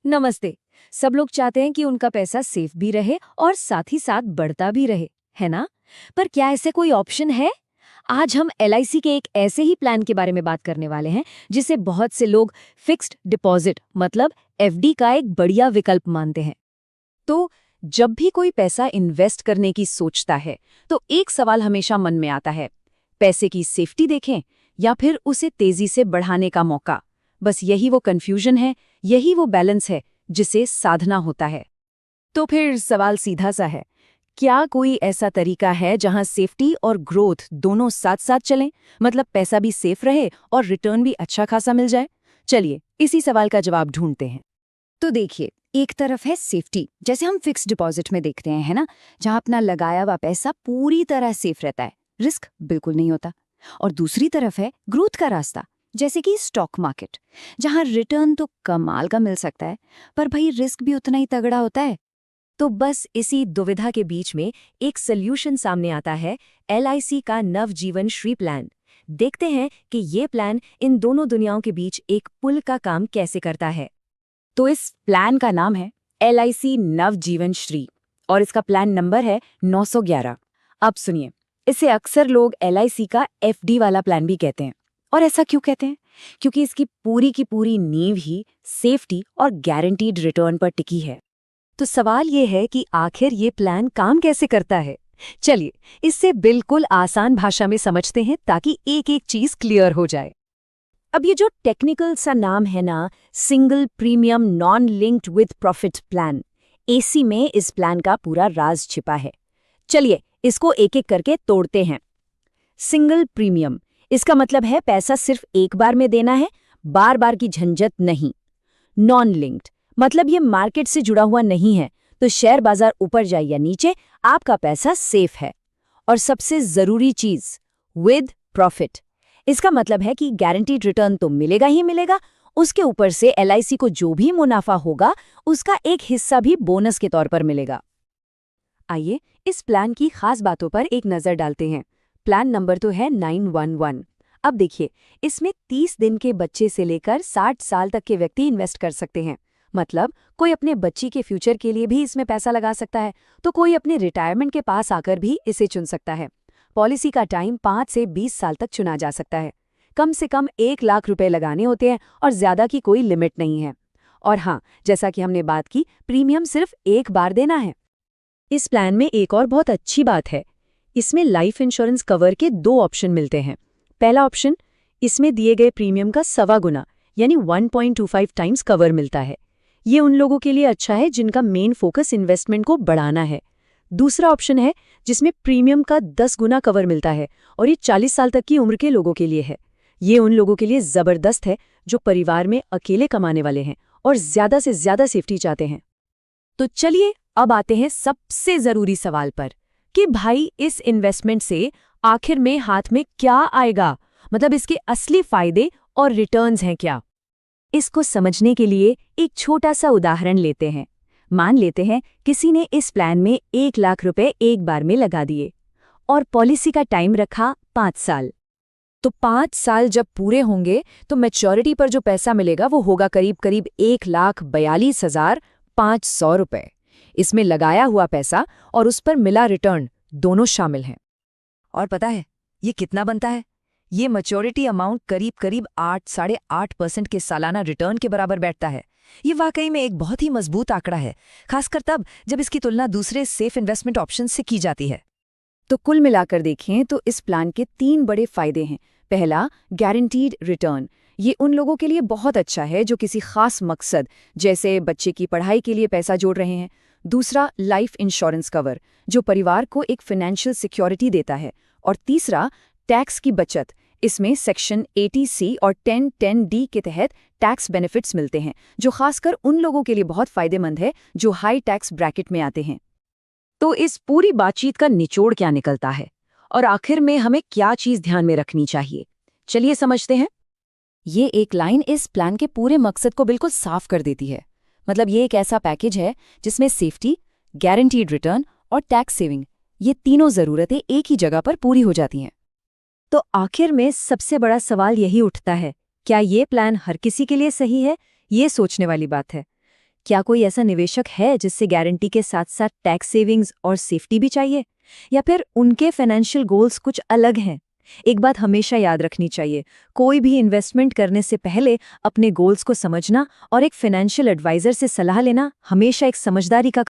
नमस्ते। सब लोग चाहते हैं कि उनका पैसा सेफ भी रहे और साथ ही साथ बढ़ता भी रहे, है ना? पर क्या ऐसे कोई ऑप्शन है? आज हम एलआईसी के एक ऐसे ही प्लान के बारे में बात करने वाले हैं जिसे बहुत से लोग फिक्स्ड डिपॉजिट मतलब एफडी का एक बढ़िया विकल्प मानते हैं। तो जब भी कोई पैसा इन्वेस्ट करने की सोचता है तो एक सवाल हमेशा मन में आता है, पैसे की सेफ्टी देखें या फिर उसे तेजी से बढ़ाने का मौका। बस यही वो कंफ्यूजन है, यही वो बैलेंस है जिसे साधना होता है। तो फिर सवाल सीधा सा है, क्या कोई ऐसा तरीका है जहां सेफ्टी और ग्रोथ दोनों साथ साथ चलें, मतलब पैसा भी सेफ रहे और रिटर्न भी अच्छा खासा मिल जाए? चलिए इसी सवाल का जवाब ढूंढते हैं। तो देखिए, एक तरफ है सेफ्टी, जैसे हम फिक्स्ड डिपॉजिट में देखते हैं, है ना, जहां अपना लगाया हुआ पैसा पूरी तरह सेफ रहता है, रिस्क बिल्कुल नहीं होता। और दूसरी तरफ है ग्रोथ का रास्ता, जैसे कि स्टॉक मार्केट, जहां रिटर्न तो कमाल का मिल सकता है, पर भाई रिस्क भी उतना ही तगड़ा होता है। तो बस इसी दुविधा के बीच में एक सल्यूशन सामने आता है, एलआईसी का नवजीवन श्री प्लान। देखते हैं कि ये प्लान इन दोनों दुनियाओं के बीच एक पुल का काम कैसे करता है। तो इस प्लान का नाम है एलआईसी नवजीवन श्री और इसका प्लान नंबर है 911। अब सुनिए, इसे अक्सर लोग एलआईसी का एफडी वाला प्लान भी कहते हैं। और ऐसा क्यों कहते हैं? क्योंकि इसकी पूरी की पूरी नींव ही सेफ्टी और गारंटीड रिटर्न पर टिकी है। तो सवाल ये है कि आखिर ये प्लान काम कैसे करता है। चलिए इससे बिल्कुल आसान भाषा में समझते हैं ताकि एक एक चीज क्लियर हो जाए। अब ये जो टेक्निकल सा नाम है ना, single premium non linked with profit plan, AC में इस प्लान का पूरा राज छिपा है। चलिए इसको एक एक करके तोड़ते हैं। सिंगल प्रीमियम, इसका मतलब है पैसा सिर्फ एक बार में देना है, बार बार की झंझट नहीं। नॉन लिंक्ड मतलब ये मार्केट से जुड़ा हुआ नहीं है, तो शेयर बाजार ऊपर जाए या नीचे आपका पैसा सेफ है। और सबसे जरूरी चीज, विद प्रॉफिट, इसका मतलब है कि गारंटीड रिटर्न तो मिलेगा ही मिलेगा, उसके ऊपर से एलआईसी को जो भी मुनाफा होगा उसका एक हिस्सा भी बोनस के तौर पर मिलेगा। आइए इस प्लान की खास बातों पर एक नजर डालते हैं। प्लान नंबर तो है 911। अब देखिए, इसमें 30 दिन के बच्चे से लेकर 60 साल तक के व्यक्ति इन्वेस्ट कर सकते हैं। मतलब कोई अपने बच्ची के फ्यूचर के लिए भी इसमें पैसा लगा सकता है, तो कोई अपने रिटायरमेंट के पास आकर भी इसे चुन सकता है। पॉलिसी का टाइम 5 से 20 साल तक चुना जा सकता है। कम से कम 1 लाख रुपए लगाने होते हैं और ज्यादा की कोई लिमिट नहीं है। और हाँ, जैसा कि हमने बात की, प्रीमियम सिर्फ एक बार देना है। इस प्लान में एक और बहुत अच्छी बात है, इसमें लाइफ इंश्योरेंस कवर के 2 ऑप्शन मिलते हैं। पहला ऑप्शन, इसमें दिए गए प्रीमियम का 1.25 गुना यानी 1.25 टाइम्स कवर मिलता है। ये उन लोगों के लिए अच्छा है जिनका मेन फोकस इन्वेस्टमेंट को बढ़ाना है। दूसरा ऑप्शन है जिसमें प्रीमियम का 10 गुना कवर मिलता है और ये 40 साल तक की उम्र के लोगों के लिए है। ये उन लोगों के लिए जबरदस्त है जो परिवार में अकेले कमाने वाले हैं और ज्यादा से ज्यादा सेफ्टी चाहते हैं। तो चलिए अब आते हैं सबसे जरूरी सवाल पर कि भाई इस इन्वेस्टमेंट से आखिर में हाथ में क्या आएगा, मतलब इसके असली फायदे और रिटर्न्स हैं क्या। इसको समझने के लिए एक छोटा सा उदाहरण लेते हैं। मान लेते हैं किसी ने इस प्लान में 1 लाख रुपए एक बार में लगा दिए और पॉलिसी का टाइम रखा 5 साल। तो 5 साल जब पूरे होंगे तो मैच्योरिटी पर जो पैसा मिलेगा वो होगा करीब 1,42,500 रुपए। इसमें लगाया हुआ पैसा और उस पर मिला रिटर्न दोनों शामिल हैं। और पता है ये कितना बनता है? ये मैच्योरिटी अमाउंट करीब 8-8.5% के सालाना रिटर्न के बराबर बैठता है। ये वाकई में एक बहुत ही मजबूत आंकड़ा है, खासकर तब जब इसकी तुलना दूसरे सेफ इन्वेस्टमेंट ऑप्शन से की जाती है। तो कुल मिलाकर देखें तो इस प्लान के 3 बड़े फायदे हैं। पहला, गारंटीड रिटर्न। ये उन लोगों के लिए बहुत अच्छा है जो किसी खास मकसद जैसे बच्चे की पढ़ाई के लिए पैसा जोड़ रहे हैं। दूसरा, लाइफ इंश्योरेंस कवर, जो परिवार को एक फाइनेंशियल सिक्योरिटी देता है। और तीसरा, टैक्स की बचत। इसमें सेक्शन 80C और 1010D के तहत टैक्स बेनिफिट्स मिलते हैं, जो खासकर उन लोगों के लिए बहुत फायदेमंद है जो हाई टैक्स ब्रैकेट में आते हैं। तो इस पूरी बातचीत का निचोड़ क्या निकलता है और आखिर में हमें क्या चीज ध्यान में रखनी चाहिए, चलिए समझते हैं। ये एक लाइन इस प्लान के पूरे मकसद को बिल्कुल साफ कर देती है। मतलब ये एक ऐसा पैकेज है जिसमें सेफ्टी, गारंटीड रिटर्न और टैक्स सेविंग, ये तीनों जरूरतें एक ही जगह पर पूरी हो जाती हैं। तो आखिर में सबसे बड़ा सवाल यही उठता है, क्या ये प्लान हर किसी के लिए सही है? ये सोचने वाली बात है। क्या कोई ऐसा निवेशक है जिससे गारंटी के साथ साथ टैक्स सेविंग्स और सेफ्टी भी चाहिए, या फिर उनके फाइनेंशियल गोल्स कुछ अलग हैं? एक बात हमेशा याद रखनी चाहिए, कोई भी इन्वेस्टमेंट करने से पहले अपने गोल्स को समझना और एक फाइनेंशियल एडवाइजर से सलाह लेना हमेशा एक समझदारी का